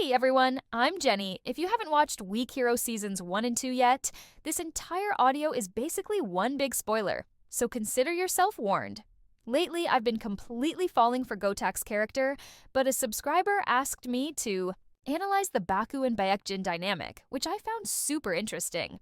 Hey everyone, I'm Jenny. If you haven't watched Weak Hero Seasons 1 and 2 yet, this entire audio is basically one big spoiler, so consider yourself warned. Lately, I've been completely falling for Gotak's character, but a subscriber asked me to analyze the Baku and Baekjin dynamic, which I found super interesting.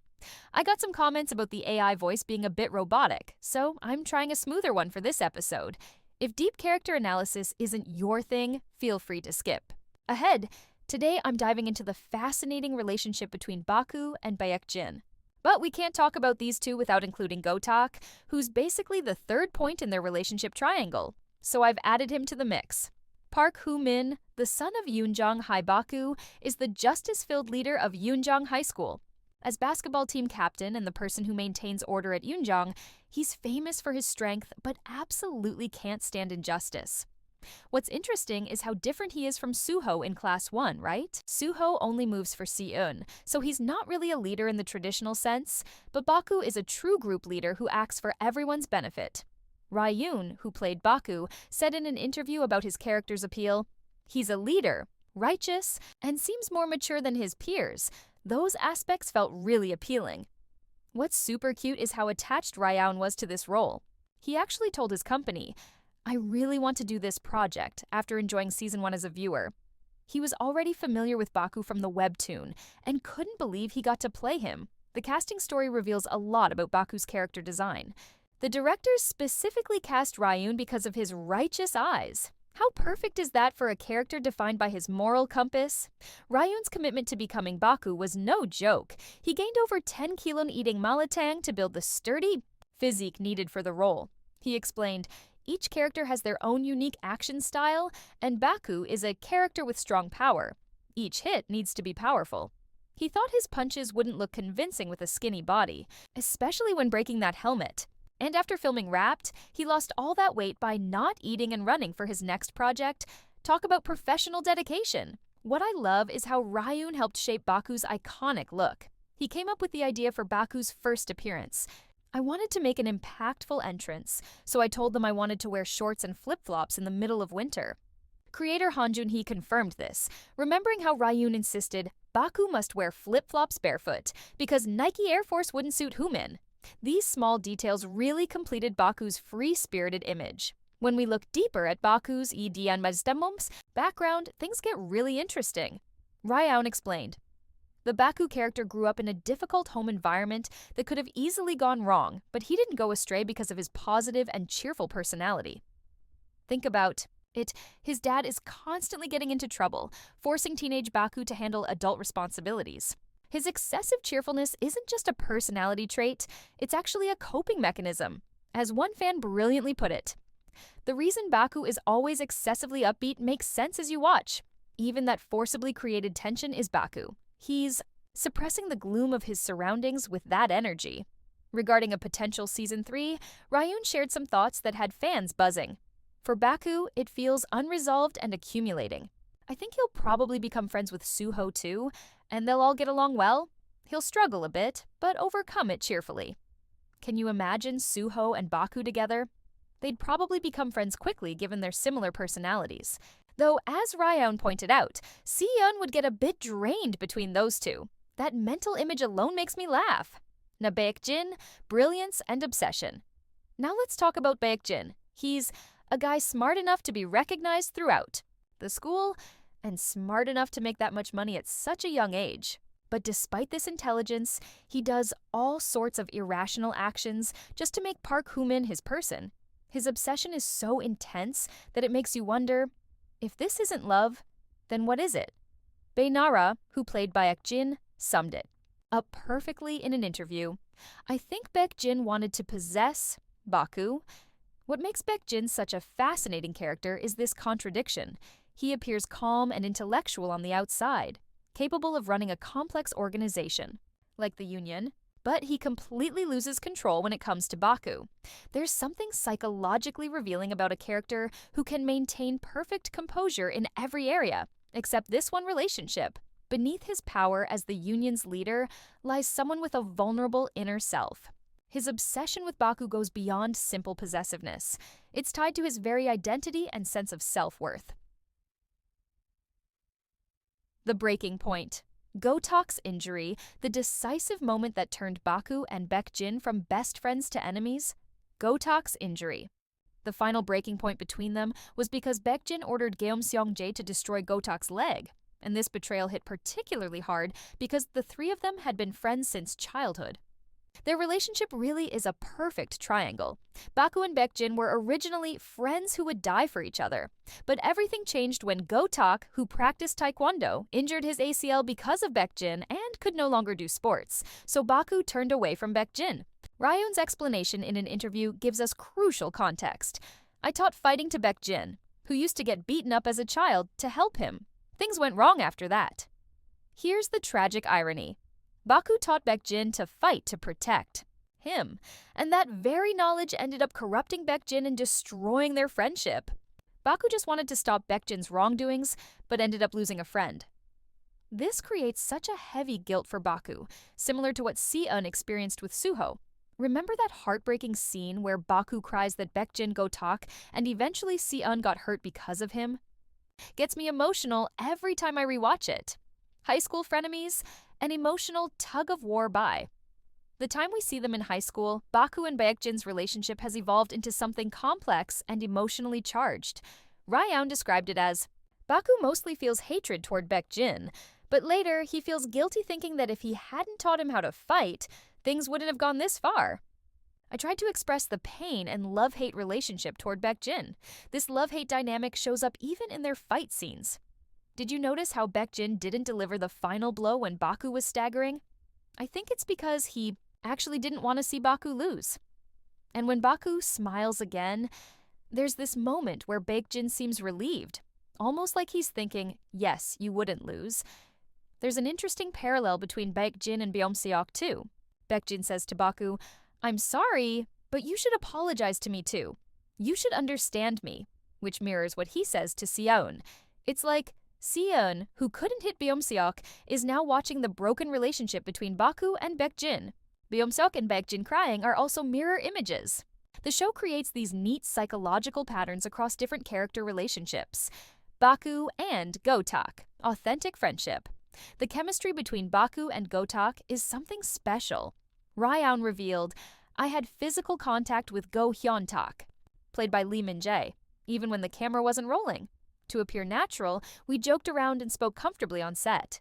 I got some comments about the AI voice being a bit robotic, so I'm trying a smoother one for this episode. If deep character analysis isn't your thing, feel free to skip. Ahead, today I'm diving into the fascinating relationship between Baku and Baek-jin. But we can't talk about these two without including Gotak, who's basically the third point in their relationship triangle, so I've added him to the mix. Park Hoo-min, the son of Yoonjong High Baku, is the justice-filled leader of Yoonjong High School. As basketball team captain and the person who maintains order at Yoonjong, he's famous for his strength but absolutely can't stand injustice. What's interesting is how different he is from Suho in Class 1, right? Suho only moves for Si-eun, so he's not really a leader in the traditional sense, but Baku is a true group leader who acts for everyone's benefit. Ryoun, who played Baku, said in an interview about his character's appeal, "He's a leader, righteous, and seems more mature than his peers. Those aspects felt really appealing." What's super cute is how attached Ryoun was to this role. He actually told his company, "I really want to do this project," after enjoying Season 1 as a viewer. He was already familiar with Baku from the webtoon and couldn't believe he got to play him. The casting story reveals a lot about Baku's character design. The directors specifically cast Ryoun because of his righteous eyes. How perfect is that for a character defined by his moral compass? Ryoun's commitment to becoming Baku was no joke. He gained over 10 kilon eating malatang to build the sturdy physique needed for the role. He explained, "Each character has their own unique action style, and Baku is a character with strong power. Each hit needs to be powerful." He thought his punches wouldn't look convincing with a skinny body, especially when breaking that helmet. And after filming Wrapped, he lost all that weight by not eating and running for his next project. Talk about professional dedication. What I love is how Ryoun helped shape Baku's iconic look. He came up with the idea for Baku's first appearance. "I wanted to make an impactful entrance, so I told them I wanted to wear shorts and flip-flops in the middle of winter." Creator Han Joon-hee confirmed this, remembering how Ryoun insisted Baku must wear flip-flops barefoot because Nike Air Force wouldn't suit Hoo-min. These small details really completed Baku's free-spirited image. When we look deeper at Baku's background, things get really interesting. Ryoun explained, "The Baku character grew up in a difficult home environment that could have easily gone wrong, but he didn't go astray because of his positive and cheerful personality. Think about it. His dad is constantly getting into trouble, forcing teenage Baku to handle adult responsibilities. His excessive cheerfulness isn't just a personality trait, it's actually a coping mechanism. As one fan brilliantly put it, the reason Baku is always excessively upbeat makes sense as you watch. Even that forcibly created tension is Baku. He's suppressing the gloom of his surroundings with that energy." Regarding a potential Season 3, Ryoun shared some thoughts that had fans buzzing. "For Baku, it feels unresolved and accumulating. I think he'll probably become friends with Suho too, and they'll all get along well. He'll struggle a bit, but overcome it cheerfully. Can you imagine Suho and Baku together? They'd probably become friends quickly given their similar personalities. Though, as Ryoun pointed out, Si-eun would get a bit drained between those two. That mental image alone makes me laugh." Now Baek-jin, brilliance and obsession. Now let's talk about Baek-jin. He's a guy smart enough to be recognized throughout the school and smart enough to make that much money at such a young age. But despite this intelligence, he does all sorts of irrational actions just to make Park Hoo-min his person. His obsession is so intense that it makes you wonder, if this isn't love, then what is it? Bae Nara, who played Baek-jin, summed it up perfectly in an interview. "I think Baek-jin wanted to possess Baku. What makes Baek-jin such a fascinating character is this contradiction. He appears calm and intellectual on the outside, capable of running a complex organization, like the Union, but he completely loses control when it comes to Baku. There's something psychologically revealing about a character who can maintain perfect composure in every area, except this one relationship. Beneath his power as the Union's leader lies someone with a vulnerable inner self. His obsession with Baku goes beyond simple possessiveness. It's tied to his very identity and sense of self-worth. The breaking point. Gotak's injury, the decisive moment that turned Baku and Baekjin from best friends to enemies. Gotak's injury. The final breaking point between them was because Baekjin ordered Geum-seong-jae to destroy Gotak's leg, and this betrayal hit particularly hard because the three of them had been friends since childhood. Their relationship really is a perfect triangle. Baku and Baekjin were originally friends who would die for each other. But everything changed when Gotak, who practiced taekwondo, injured his ACL because of Baekjin and could no longer do sports, so Baku turned away from Baekjin. Ryoun's explanation in an interview gives us crucial context. I taught fighting to Baekjin, who used to get beaten up as a child, to help him. Things went wrong after that. Here's the tragic irony. Baku taught Baekjin to fight to protect him, and that very knowledge ended up corrupting Baekjin and destroying their friendship. Baku just wanted to stop Baekjin's wrongdoings, but ended up losing a friend. This creates such a heavy guilt for Baku, similar to what Si-eun experienced with Suho. Remember that heartbreaking scene where Baku cries that Baekjin Gotak and eventually Si-eun got hurt because of him? Gets me emotional every time I rewatch it. High school frenemies, an emotional tug-of-war by. The time we see them in high school, Baku and Baekjin's relationship has evolved into something complex and emotionally charged. Ryoun described it as, Baku mostly feels hatred toward Baekjin, but later he feels guilty thinking that if he hadn't taught him how to fight, things wouldn't have gone this far. I tried to express the pain and love-hate relationship toward Baekjin. This love-hate dynamic shows up even in their fight scenes. Did you notice how Baekjin didn't deliver the final blow when Baku was staggering? I think it's because he actually didn't want to see Baku lose. And when Baku smiles again, there's this moment where Baekjin seems relieved, almost like he's thinking, yes, you wouldn't lose. There's an interesting parallel between Baekjin and Beom-seok too. Baekjin says to Baku, I'm sorry, but you should apologize to me too. You should understand me, which mirrors what he says to Si-eun. It's like, Si-eun, who couldn't hit Beom-seok, is now watching the broken relationship between Baku and Baekjin. Beom-seok and Baekjin crying are also mirror images. The show creates these neat psychological patterns across different character relationships. Baku and Gotak, authentic friendship. The chemistry between Baku and Gotak is something special. Ryoun revealed, I had physical contact with Go Hyun-tak, played by Lee Min-jae, even when the camera wasn't rolling. To appear natural, we joked around and spoke comfortably on set.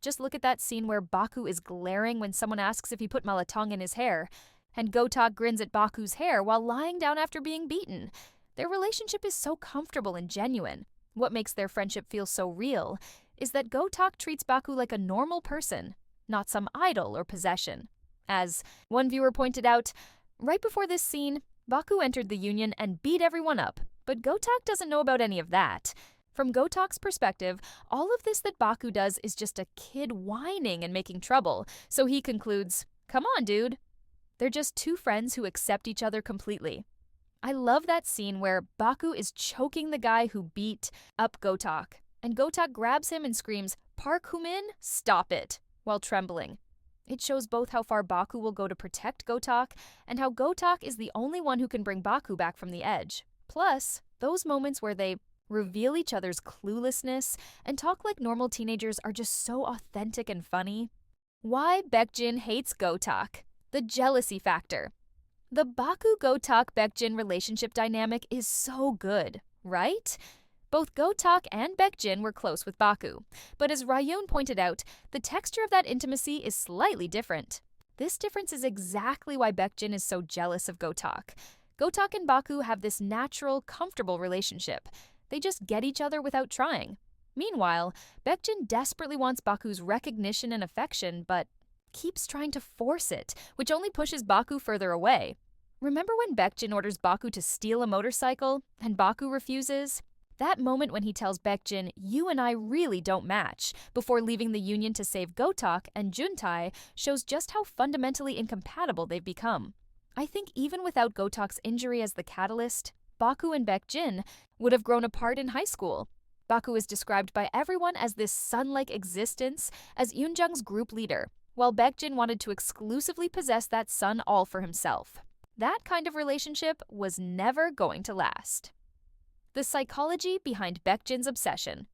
Just look at that scene where Baku is glaring when someone asks if he put malatang in his hair, and Gotak grins at Baku's hair while lying down after being beaten. Their relationship is so comfortable and genuine. What makes their friendship feel so real is that Gotak treats Baku like a normal person, not some idol or possession. As one viewer pointed out, right before this scene, Baku entered the union and beat everyone up, but Gotak doesn't know about any of that. From Gotak's perspective, all of this that Baku does is just a kid whining and making trouble, so he concludes, come on, dude. They're just two friends who accept each other completely. I love that scene where Baku is choking the guy who beat up Gotak, and Gotak grabs him and screams, Park Hoo-min, stop it, while trembling. It shows both how far Baku will go to protect Gotak and how Gotak is the only one who can bring Baku back from the edge. Plus, those moments where they reveal each other's cluelessness and talk like normal teenagers are just so authentic and funny. Why Baekjin hates Gotak. The jealousy factor. The Baku-Gotak-Baekjin relationship dynamic is so good, right? Both Gotak and Baekjin were close with Baku, but as Ryoun pointed out, the texture of that intimacy is slightly different. This difference is exactly why Baekjin is so jealous of Gotak. Gotak and Baku have this natural, comfortable relationship. They just get each other without trying. Meanwhile, Baekjin desperately wants Baku's recognition and affection, but keeps trying to force it, which only pushes Baku further away. Remember when Baekjin orders Baku to steal a motorcycle, and Baku refuses? That moment when he tells Baekjin, you and I really don't match, before leaving the union to save Gotak and Juntae shows just how fundamentally incompatible they've become. I think even without Gotak's injury as the catalyst, Baku and Baekjin would have grown apart in high school. Baku is described by everyone as this sun-like existence as Yoonjung's group leader, while Baekjin wanted to exclusively possess that sun all for himself. That kind of relationship was never going to last. The psychology behind Baekjin's obsession.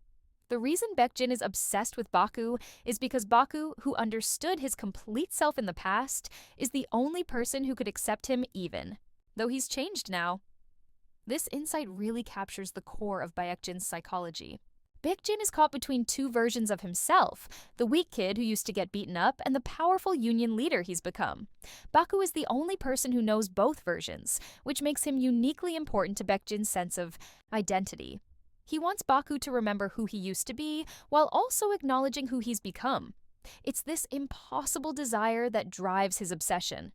The reason Baekjin is obsessed with Baku is because Baku, who understood his complete self in the past, is the only person who could accept him even, though he's changed now. This insight really captures the core of Baekjin's psychology. Baekjin is caught between two versions of himself, the weak kid who used to get beaten up and the powerful union leader he's become. Baku is the only person who knows both versions, which makes him uniquely important to Baekjin's sense of identity. He wants Baku to remember who he used to be, while also acknowledging who he's become. It's this impossible desire that drives his obsession.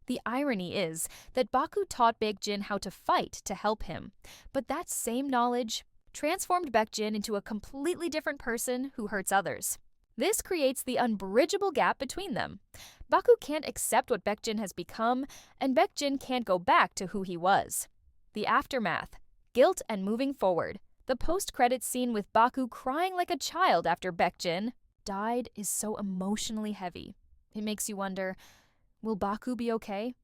The irony is that Baku taught Baekjin how to fight to help him, but that same knowledge transformed Baekjin into a completely different person who hurts others. This creates the unbridgeable gap between them. Baku can't accept what Baekjin has become, and Baekjin can't go back to who he was. The aftermath, guilt and moving forward. The post-credits scene with Baku crying like a child after Baekjin died is so emotionally heavy. It makes you wonder, will Baku be okay?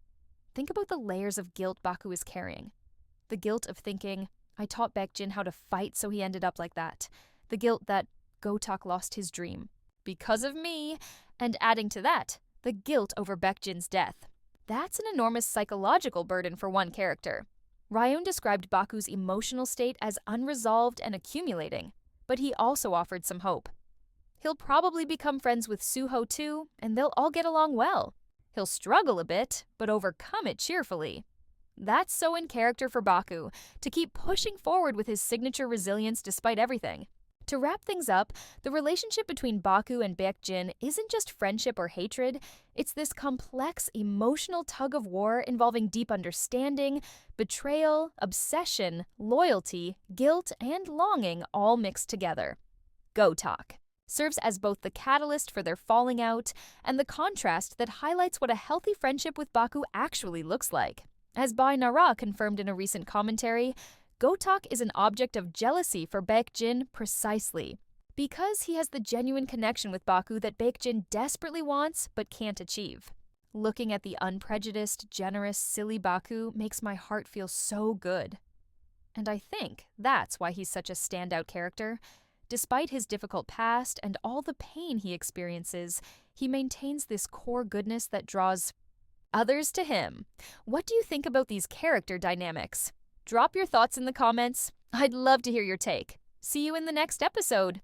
Think about the layers of guilt Baku is carrying. The guilt of thinking, I taught Baekjin how to fight so he ended up like that. The guilt that Gotak lost his dream because of me, and adding to that, the guilt over Baekjin's death. That's an enormous psychological burden for one character. Ryun described Baku's emotional state as unresolved and accumulating, but he also offered some hope. He'll probably become friends with Suho too, and they'll all get along well. He'll struggle a bit, but overcome it cheerfully. That's so in character for Baku, to keep pushing forward with his signature resilience despite everything. To wrap things up, the relationship between Baku and Baekjin isn't just friendship or hatred, it's this complex emotional tug-of-war involving deep understanding, betrayal, obsession, loyalty, guilt, and longing all mixed together. Gotak serves as both the catalyst for their falling out and the contrast that highlights what a healthy friendship with Baku actually looks like. As Bai Nara confirmed in a recent commentary, Gotak is an object of jealousy for Baekjin precisely because he has the genuine connection with Baku that Baekjin desperately wants but can't achieve. Looking at the unprejudiced, generous, silly Baku makes my heart feel so good. And I think that's why he's such a standout character. Despite his difficult past and all the pain he experiences, he maintains this core goodness that draws others to him. What do you think about these character dynamics? Drop your thoughts in the comments. I'd love to hear your take. See you in the next episode.